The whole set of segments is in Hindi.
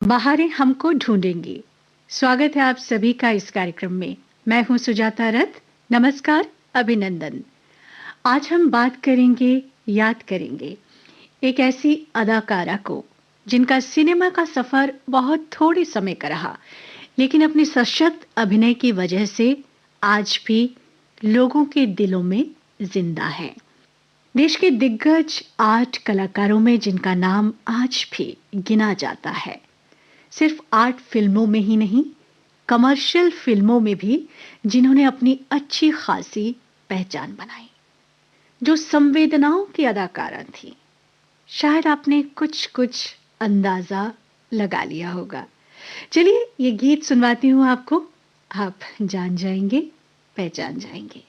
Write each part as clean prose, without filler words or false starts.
बहारें हमको ढूंढेंगी। स्वागत है आप सभी का इस कार्यक्रम में। मैं हूं सुजाता रथ। नमस्कार, अभिनंदन। आज हम बात करेंगे, याद करेंगे एक ऐसी अदाकारा को जिनका सिनेमा का सफर बहुत थोड़े समय का रहा, लेकिन अपने सशक्त अभिनय की वजह से आज भी लोगों के दिलों में जिंदा है। देश के दिग्गज आर्ट कलाकारों में जिनका नाम आज भी गिना जाता है, सिर्फ आर्ट फिल्मों में ही नहीं, कमर्शियल फिल्मों में भी जिन्होंने अपनी अच्छी खासी पहचान बनाई, जो संवेदनाओं की अदाकारा थी। शायद आपने कुछ कुछ अंदाजा लगा लिया होगा। चलिए ये गीत सुनवाती हूँ आपको, आप जान जाएंगे, पहचान जाएंगे।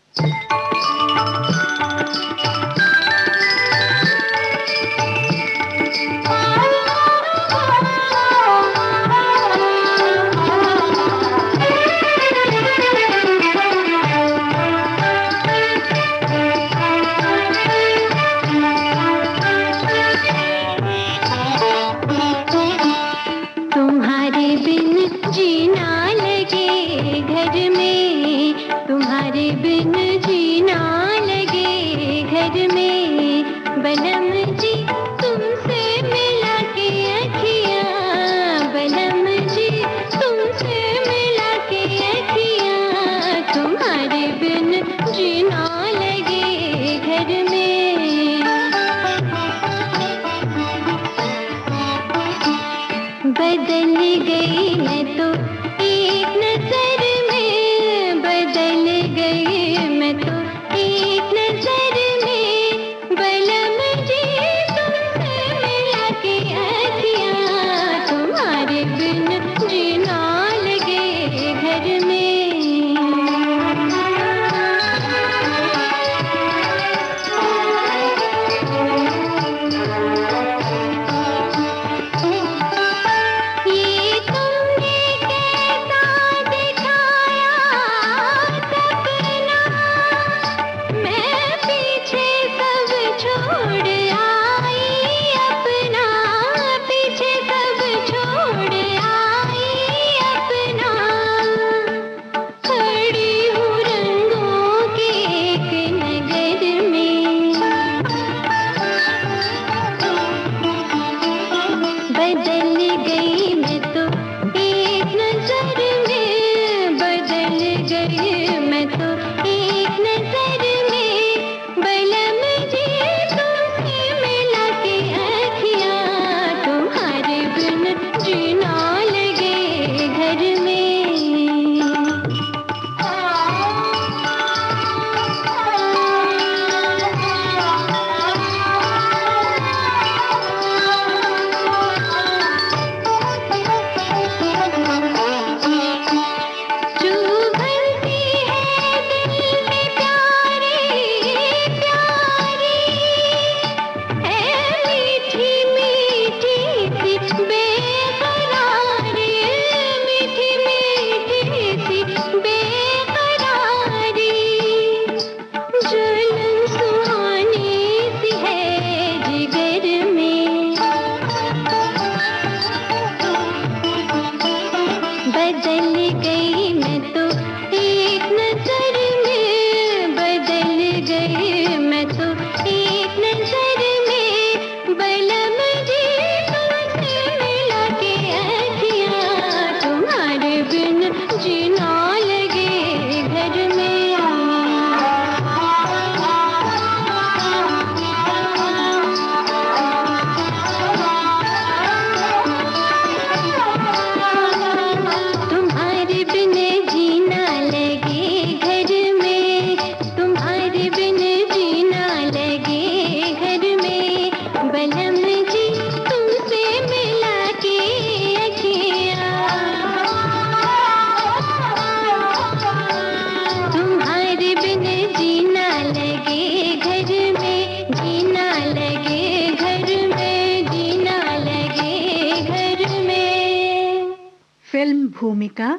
भूमिका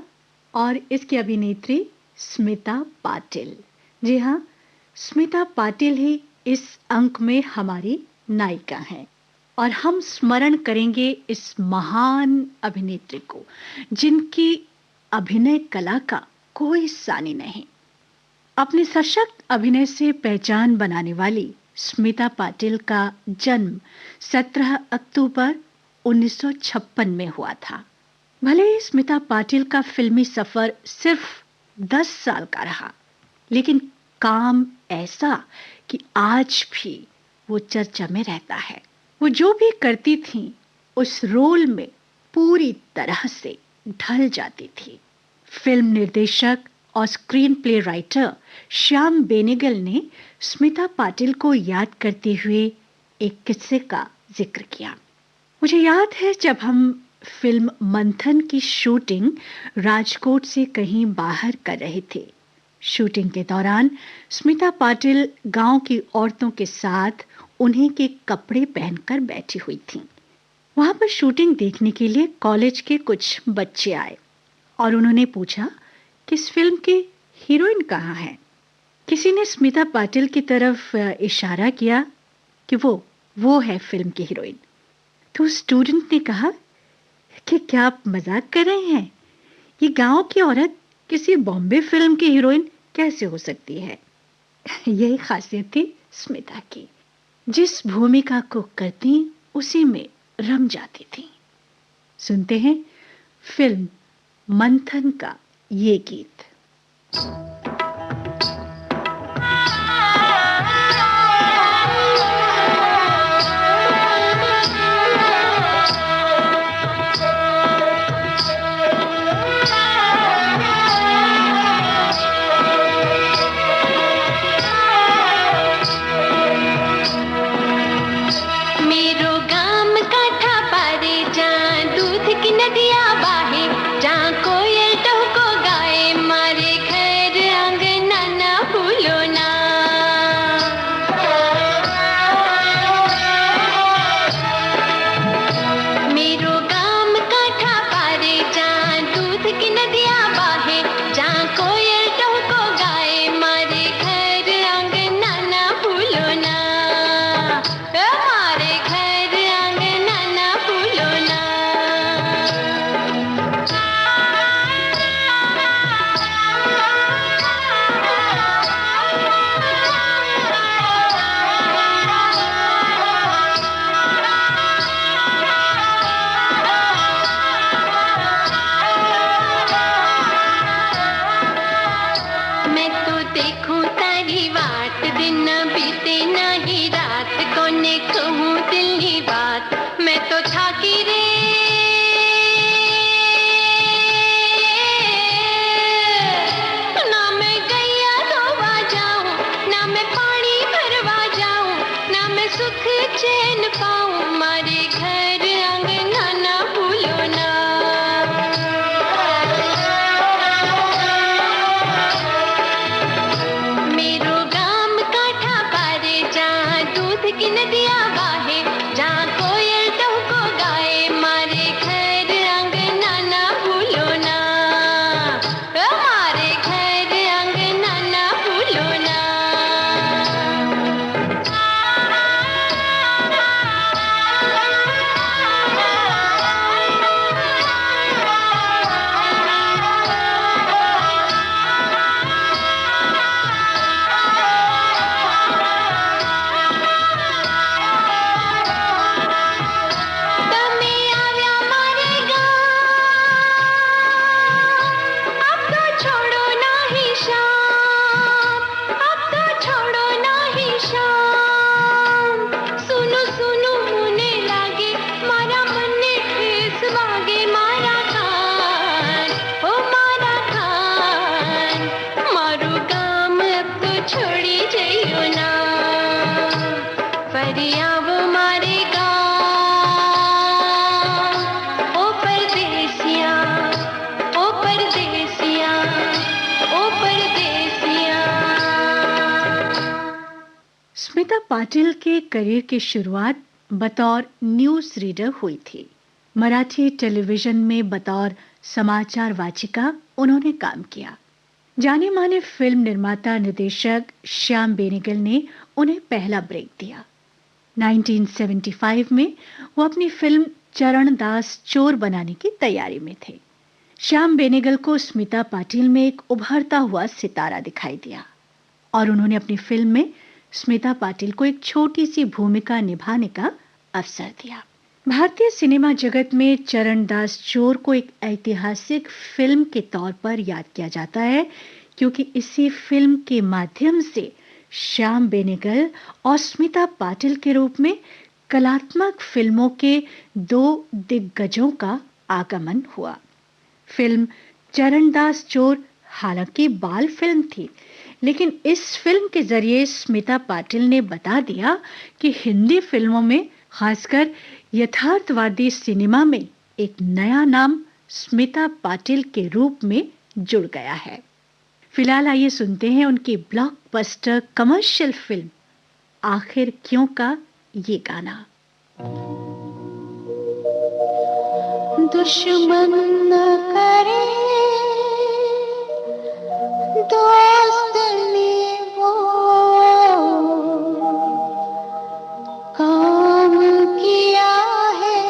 और इसकी अभिनेत्री स्मिता पाटिल। जी हाँ, स्मिता पाटिल ही इस अंक में हमारी नायिका हैं। और हम स्मरण करेंगे इस महान अभिनेत्री को, जिनकी अभिनय कला का कोई सानी नहीं। अपने सशक्त अभिनय से पहचान बनाने वाली स्मिता पाटिल का जन्म 17 अक्टूबर 1956 में हुआ था। भले ही स्मिता पाटिल का फिल्मी सफर सिर्फ 10 साल का रहा, लेकिन काम ऐसा कि आज भी वो चर्चा में रहता है। वो जो भी करती थीं, उस रोल में पूरी तरह से ढल जाती थी। फिल्म निर्देशक और screen play writer Shyam Benegal ने स्मिता पाटिल को याद करते हुए एक किस्से का जिक्र किया। मुझे याद है, जब हम फिल्म मंथन की शूटिंग राजकोट से कहीं बाहर कर रहे थे। शूटिंग के दौरान स्मिता पाटिल गांव की औरतों के साथ उन्हीं के कपड़े पहनकर बैठी हुई थीं। वहां पर शूटिंग देखने के लिए कॉलेज के कुछ बच्चे आए और उन्होंने पूछा कि इस फिल्म की हीरोइन कहाँ है। किसी ने स्मिता पाटिल की तरफ इशारा किया कि वो है फिल्म की हीरोइन। तो स्टूडेंट ने कहा कि क्या आप मजाक कर रहे हैं? ये गांव की औरत किसी बॉम्बे फिल्म की हीरोइन कैसे हो सकती है? यही खासियत थी स्मिता की। जिस भूमिका को करती उसी में रम जाती थी। सुनते हैं फिल्म मंथन का ये गीत। स्मिता पाटिल के करियर की शुरुआत बतौर न्यूज रीडर हुई थी। मराठी टेलीविजन में बतौर समाचार वाचिका उन्होंने काम किया। जाने माने फिल्म निर्माता निर्देशक श्याम बेनेगल ने उन्हें पहला ब्रेक दिया। 1975 में वो अपनी फिल्म चरणदास चोर बनाने की तैयारी में थे। श्याम बेनेगल को स्मिता पाटिल में एक उभरता हुआ सितारा दिखाई दिया और उन्होंने अपनी फिल्म में स्मिता पाटिल को एक छोटी सी भूमिका निभाने का अवसर दिया। भारतीय सिनेमा जगत में चरणदास चोर को एक ऐतिहासिक फिल्म के तौर पर याद किया जाता है, क्योंकि इसी फिल्म के माध्यम से श्याम बेनेगल और स्मिता पाटिल के रूप में कलात्मक फिल्मों के दो दिग्गजों का आगमन हुआ। फिल्म चरणदास चोर हालांकि बाल फिल्म थी, लेकिन इस फिल्म के जरिए स्मिता पाटिल ने बता दिया कि हिंदी फिल्मों में, खासकर यथार्थवादी सिनेमा में, एक नया नाम स्मिता पाटिल के रूप में जुड़ गया है। फिलहाल आइए सुनते हैं उनकी ब्लॉकबस्टर कमर्शियल फिल्म आखिर क्यों का ये गाना। दुश्मन न करे दोस्त ने वो काम किया है,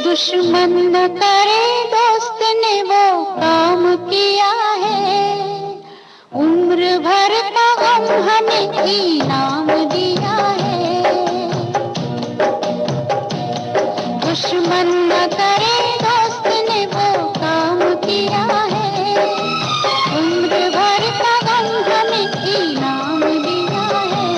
दुश्मन न करे दोस्त ने वो काम किया है, उम्र भर का गम हमें इनाम दिया है, दुश्मन न करे दोस्त ने वो काम किया है, उम्र भर का गम हमें इनाम दिया है।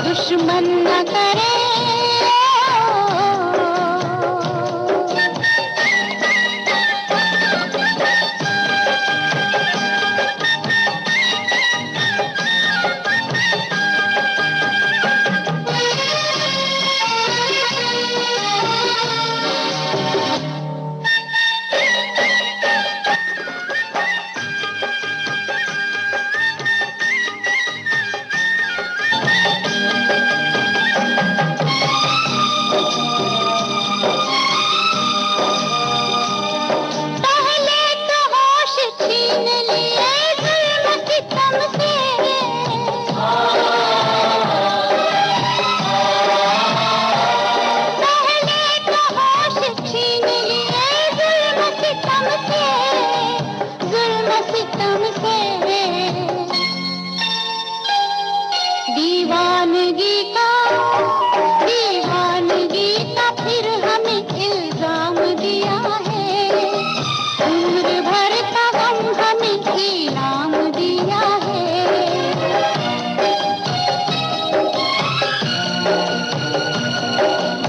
दुश्मन न करे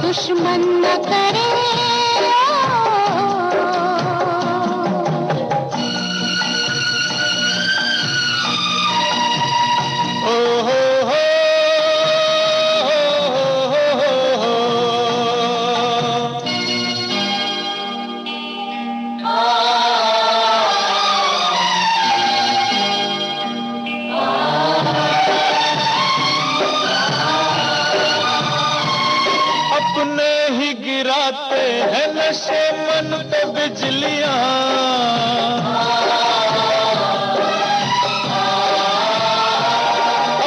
दुश्मन न करे नशे मन पे बिजलियां,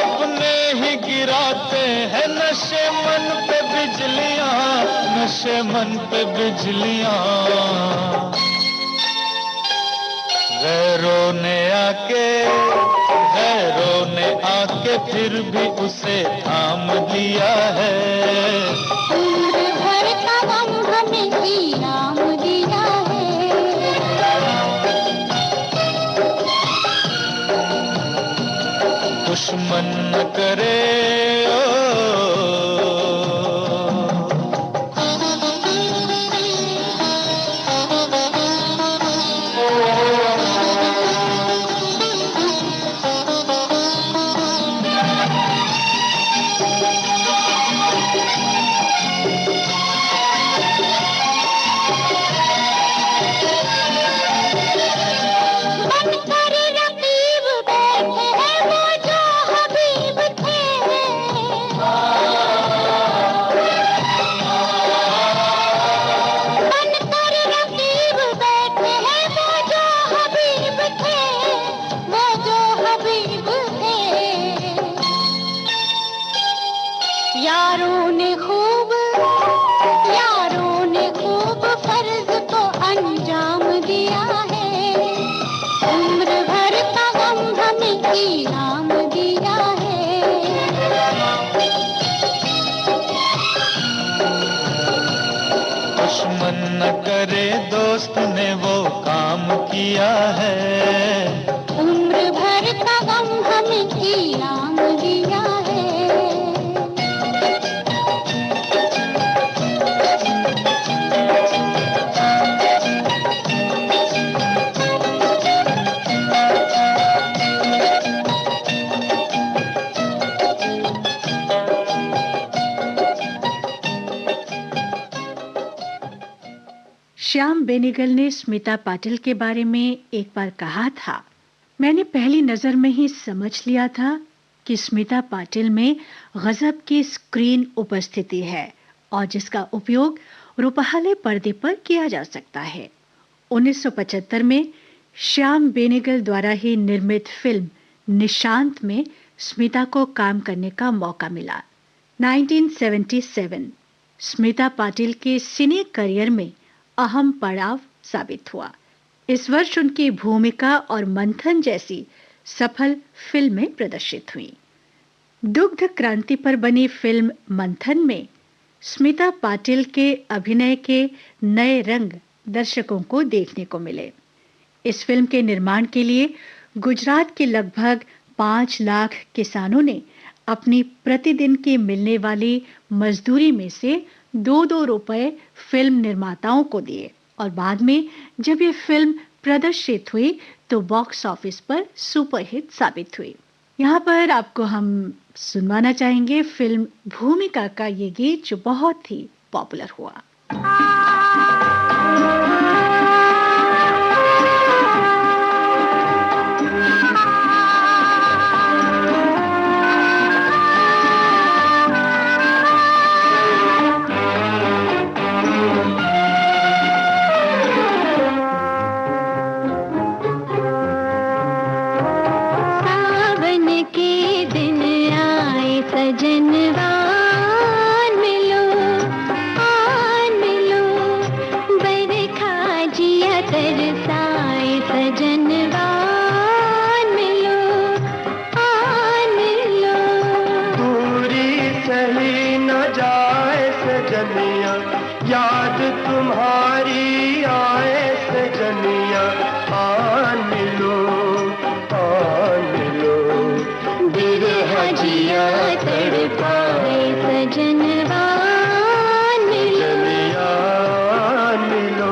अपने ही गिराते हैं नशे मन पे बिजलियां, नशे मन पे बिजलियां, गैरों ने आके फिर भी उसे थाम लिया है। उम्र भर का गम हमें इनाम दिया है। दुश्मन न करे यारों ने खूब फर्ज को अंजाम दिया है। उम्र भर का गम हमें इनाम दिया है। दुश्मन न करे दोस्त ने वो काम किया है। उम्र भर का गम हमें इनाम दिया है। श्याम बेनेगल ने स्मिता पाटिल के बारे में एक बार कहा था, मैंने पहली नजर में ही समझ लिया था कि स्मिता पाटिल में गजब की स्क्रीन उपस्थिति है और जिसका उपयोग रूपहाले पर्दे पर किया जा सकता है। 1975 में श्याम बेनेगल द्वारा ही निर्मित फिल्म निशांत में स्मिता को काम करने का मौका मिला। 1977 स्मिता पाटिल के सिने करियर में अहम पड़ाव साबित हुआ। इस वर्ष उनकी भूमिका और मंथन जैसी सफल फिल्में प्रदर्शित हुईं। दुग्ध क्रांति पर बनी फिल्म मंथन में स्मिता पाटिल के अभिनय के नए रंग दर्शकों को देखने को मिले। इस फिल्म के निर्माण के लिए गुजरात के लगभग 5 लाख किसानों ने अपनी प्रतिदिन की मिलने वाली मजदूरी में से 2-2 रुपए फिल्म निर्माताओं को दिए और बाद में जब ये फिल्म प्रदर्शित हुई तो बॉक्स ऑफिस पर सुपरहिट साबित हुई। यहाँ पर आपको हम सुनवाना चाहेंगे फिल्म भूमिका का ये गीत जो बहुत ही पॉपुलर हुआ। याद तुम्हारी आए सजनिया, आन लो बिरहा जिया तड़पाए सजनवा, सजनिया आन लो।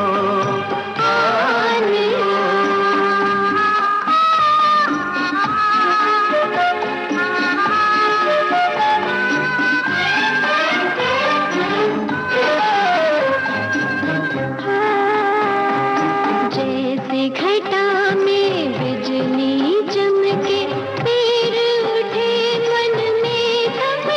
बिजली चमके, पीर उठे मन में तब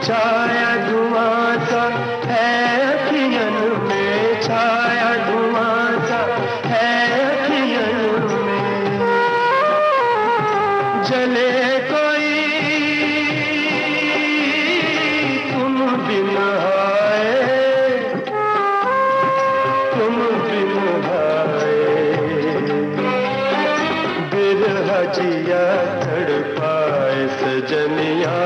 छाया धुआं सा है अखियन में, छाया धुआं सा है अखियन में। जले कोई तुम बिन आए, तुम बिन आए, बिरहा जिया तड़पाए सजनिया।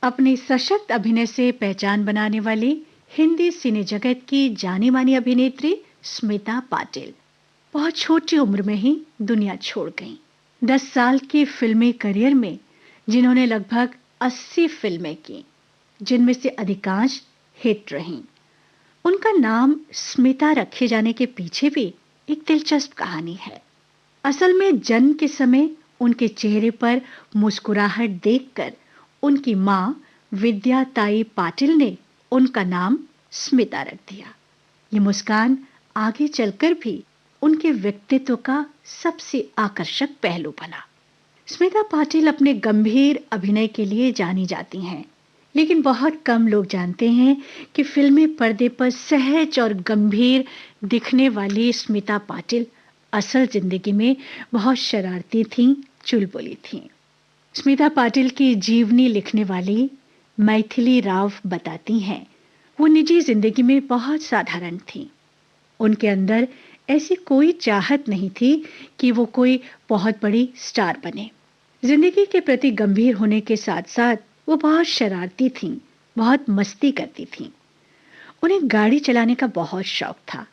अपने सशक्त अभिनय से पहचान बनाने वाली हिंदी सिने जगत की जानी मानी अभिनेत्री स्मिता पाटिल बहुत छोटी उम्र में ही दुनिया छोड़ गईं। 10 साल के फिल्मी करियर में जिन्होंने लगभग 80 फिल्में की, जिनमें से अधिकांश हिट रहीं। उनका नाम स्मिता रखे जाने के पीछे भी एक दिलचस्प कहानी है। असल में जन्म के समय उनके चेहरे पर मुस्कुराहट देखकर उनकी मां विद्या ताई पाटिल ने उनका नाम स्मिता रख दिया। ये मुस्कान आगे चलकर भी उनके व्यक्तित्व का सबसे आकर्षक पहलू बना। स्मिता पाटिल अपने गंभीर अभिनय के लिए जानी जाती हैं, लेकिन बहुत कम लोग जानते हैं कि फिल्मी पर्दे पर सहज और गंभीर दिखने वाली स्मिता पाटिल असल जिंदगी में बहुत शरारती थीं, चुलबुली थीं। स्मिता पाटिल की जीवनी लिखने वाली मैथिली राव बताती हैं, वो निजी जिंदगी में बहुत साधारण थीं। उनके अंदर ऐसी कोई चाहत नहीं थी कि वो कोई बहुत बड़ी स्टार बने। जिंदगी के प्रति गंभीर होने के साथ साथ वो बहुत शरारती थीं, बहुत मस्ती करती थीं। उन्हें गाड़ी चलाने का बहुत शौक था।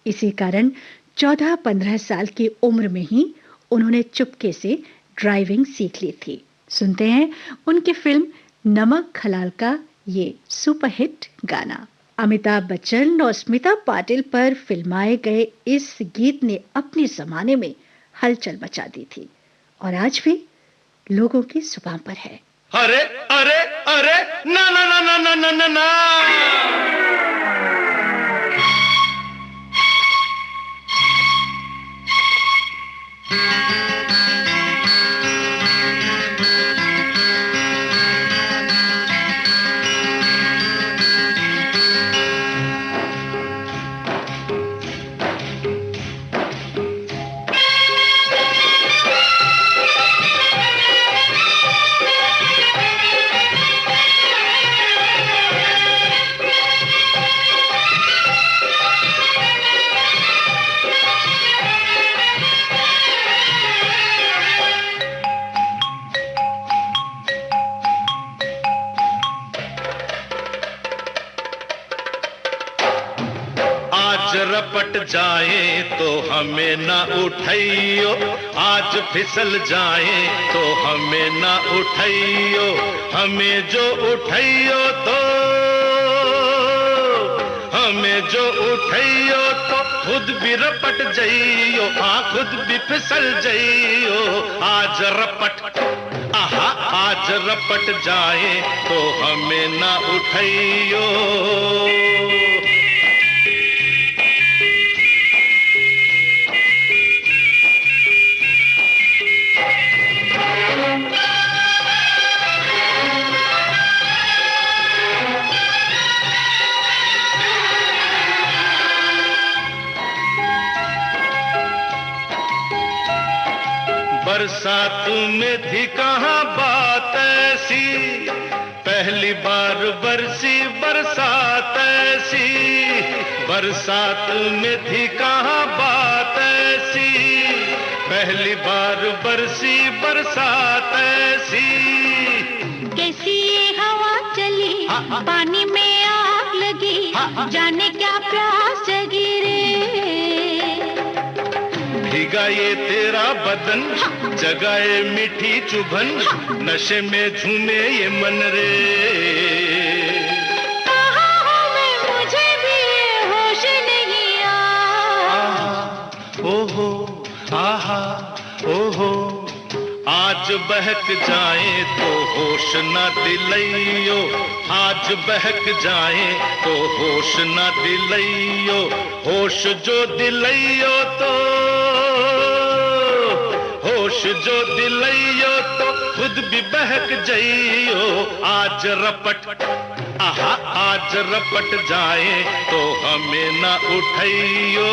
इसी कारण 14-15 साल की उम्र में ही उन्होंने चुपके से ड्राइविंग सीख ली थी। सुनते हैं उनकी फिल्म नमक खलाल का ये सुपरहिट गाना। अमिताभ बच्चन और स्मिता पाटिल पर फिल्माए गए इस गीत ने अपने जमाने में हलचल मचा दी थी और आज भी लोगों की जुबान पर है। अरे अरे अरे ना ना ना ना ना ना ना ना। रपट जाए तो हमें ना उठाइयो, आज फिसल जाए तो हमें ना उठाइयो, हमें जो उठाइयो तो खुद भी रपट जाइयो, खुद भी फिसल जाइयो। आज रपट आहा आज रपट जाए तो हमें ना उठाइयो। बरसात में थी कहाँ बात ऐसी, पहली बार बरसी बरसात ऐसी, बरसात में थी कहाँ बात ऐसी। पहली बार बरसी बरसात ऐसी। कैसी ये हवा चली, पानी में आग लगी, जाने क्या प्यास जगी रे। भीगा ये तेरा बदन, जगाए मीठी चुभन, नशे में झूमे ये मन रे। कहाँ हूँ मैं, मुझे भी ये होश नहीं आ। ओहो आहा ओहो, आज बहक जाए तो होश न दिलैयो, आज बहक जाए तो होश न दिलैयो। होश जो दिलैयो तो, होश जो दिलैयो तो खुद भी बहक जाइयो। आज रपट आहा, आज रपट जाए तो हमें न उठाइयो।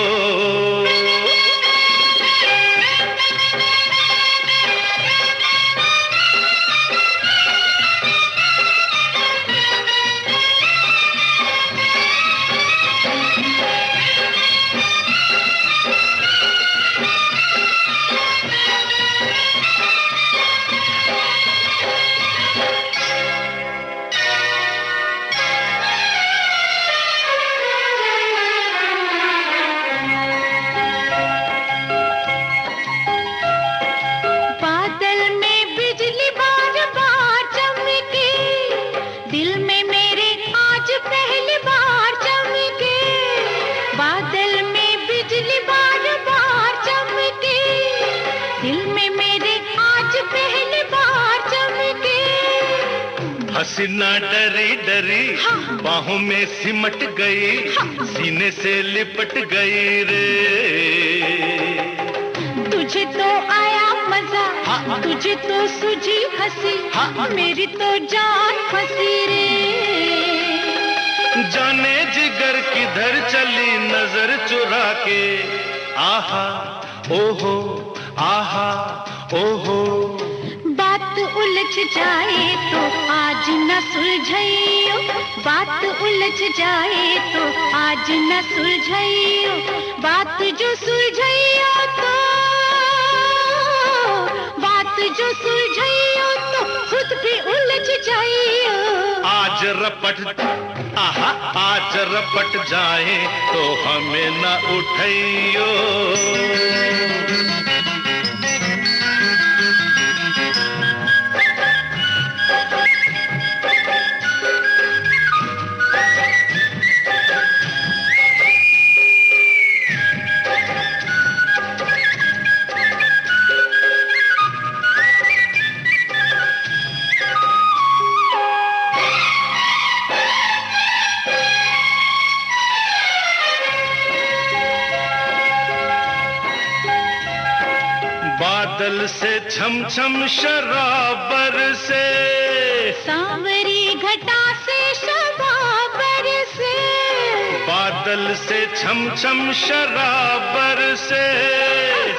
हसीना डरी डरी बाहों में सिमट गई, सीने से लिपट गई रे। तुझे तो आया मजा, तुझे तो सूझी हंसी, मेरी तो जान फंसी रे। जाने जिगर किधर चली नजर चुरा के, आहा ओहो आहा ओहो। बात उलझ जाए तो आज न सुलझाइयो, बात उलझ जाए तो आज न सुलझाइयो। बात जो सुलझाइयो तो, बात जो सुलझाइयो तो खुद भी उलझ जाइयो। आज रपट आहा, आज रपट जाए तो हमें न उठाइयो। बादल से छम छम शराबर से, सांवरी घटा से शबाबर से। बादल से छम छम शराबर से,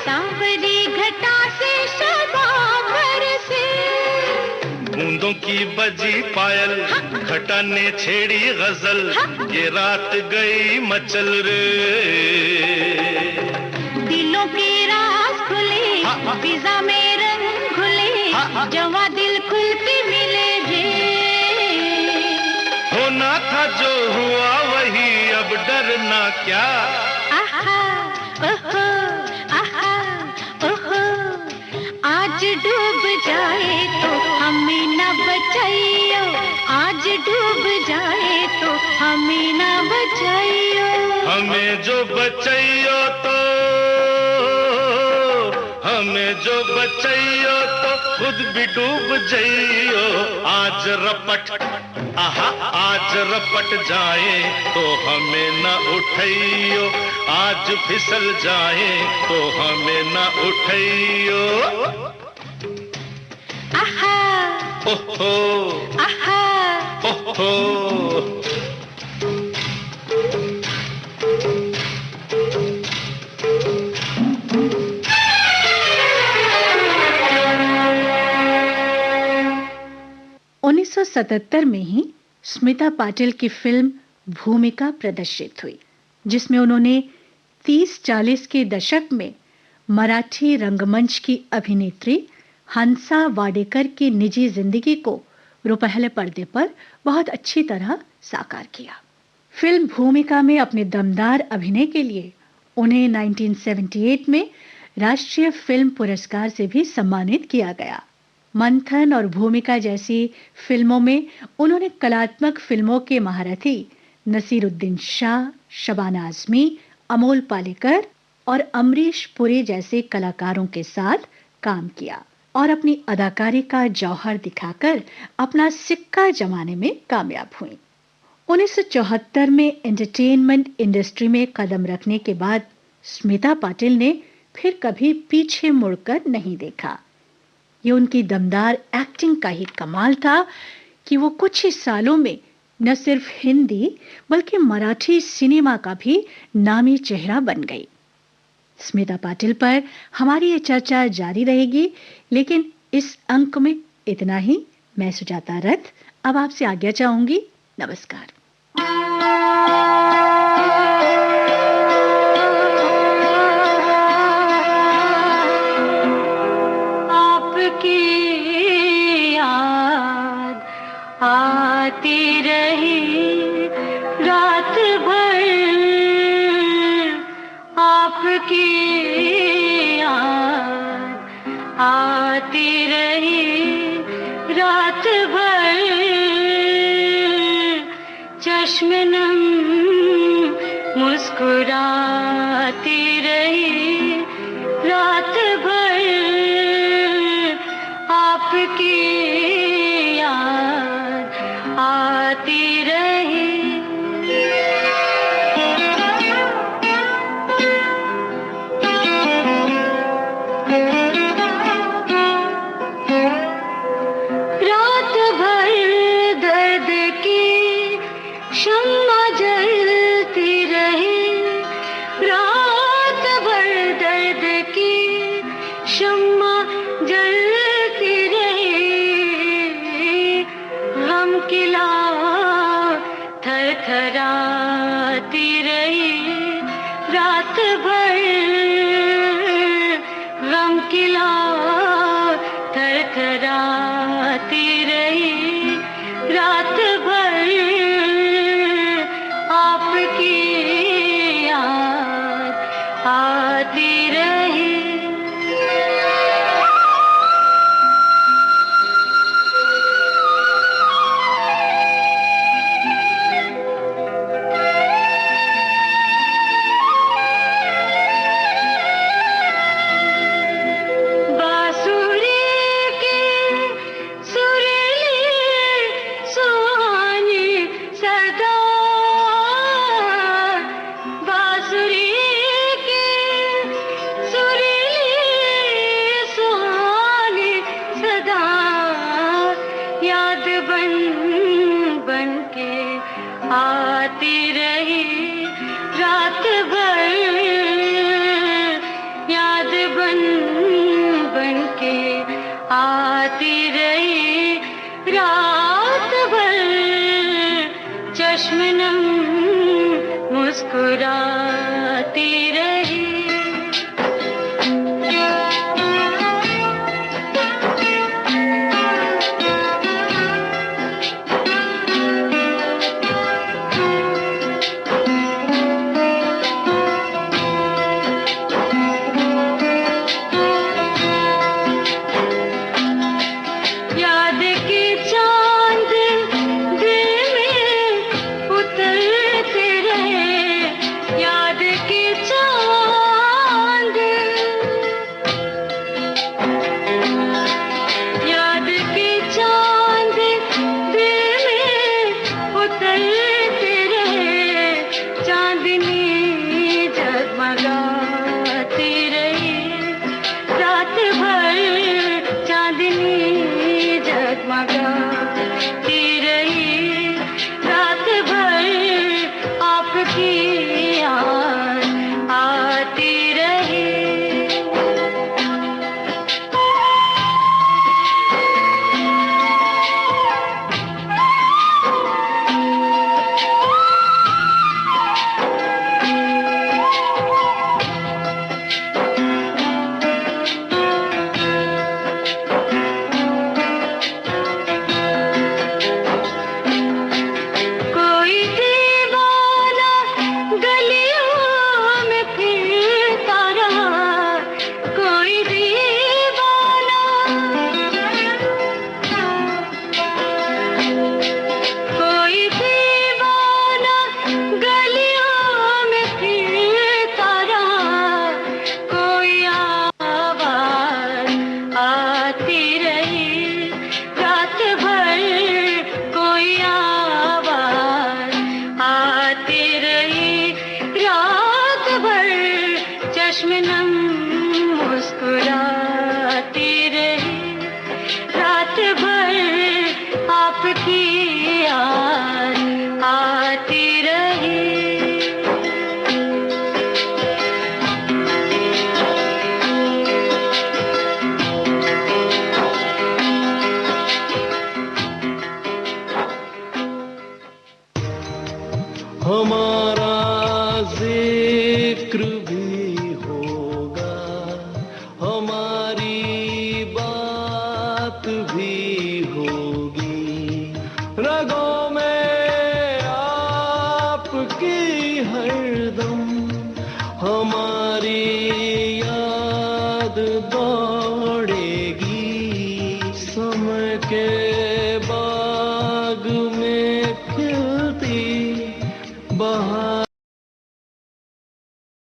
सांवरी घटा से शबाबर से। बूंदों की बजी पायल, घटा ने छेड़ी गजल, ये रात गई मचल रे। दिलों के राज खुले, फिजा में रंग घुले, जवा दिल खुल के मिले रे। होना था जो हुआ वही, अब डरना क्या। आहा ओहो आहा ओहो। आज डूब जाए तो हमें न बचाइयो, आज डूब जाए तो हमें न बचाइयो। हमें जो बचाइयो तो, हमें जो बचाइयो तो खुद भी डूब जाइयो। आज रपट आहा, आज रपट जाए तो हमें न उठाइयो। आज फिसल जाए तो हमें न उठाइयो। आहा ओहो आहा ओहो। 1977 में ही स्मिता पाटिल की फिल्म भूमिका प्रदर्शित हुई, जिसमें उन्होंने 30-40 के दशक में मराठी रंगमंच की अभिनेत्री हंसा वाडेकर की निजी जिंदगी को रुपहले पर्दे पर बहुत अच्छी तरह साकार किया। फिल्म भूमिका में अपने दमदार अभिनय के लिए उन्हें 1978 में राष्ट्रीय फिल्म पुरस्कार से भी सम्मानित किया गया। मंथन और भूमिका जैसी फिल्मों में उन्होंने कलात्मक फिल्मों के महारथी नसीरुद्दीन शाह, शबाना आजमी, अमोल पालेकर और अमरीश पुरी जैसे कलाकारों के साथ काम किया और अपनी अदाकारी का जौहर दिखाकर अपना सिक्का जमाने में कामयाब हुई। 1974 में एंटरटेनमेंट इंडस्ट्री में कदम रखने के बाद स्मिता पाटिल ने फिर कभी पीछे मुड़कर नहीं देखा। ये उनकी दमदार एक्टिंग का ही कमाल था कि वो कुछ ही सालों में न सिर्फ हिंदी बल्कि मराठी सिनेमा का भी नामी चेहरा बन गई। स्मिता पाटिल पर हमारी ये चर्चा जारी रहेगी, लेकिन इस अंक में इतना ही। मैं सुजाता रथ अब आपसे आज्ञा चाहूंगी। नमस्कार। आपकी याद आती रही रात भर, आपकी याद आती रही रात भर, चश्मे नम मुस्कुराती रही रात भर, आपकी याद आती रही। रात भर दर्द की शम्मा जलती रही, रात भर दर्द की शम्मा जलती रही, गम की लौ थरथराती रही रात भर, गम की लौ थरथराती रही रात भर, आपकी याद आती रही। बांसुरी के सुर रात भी होगी, रगों में आपकी हरदम हमारी याद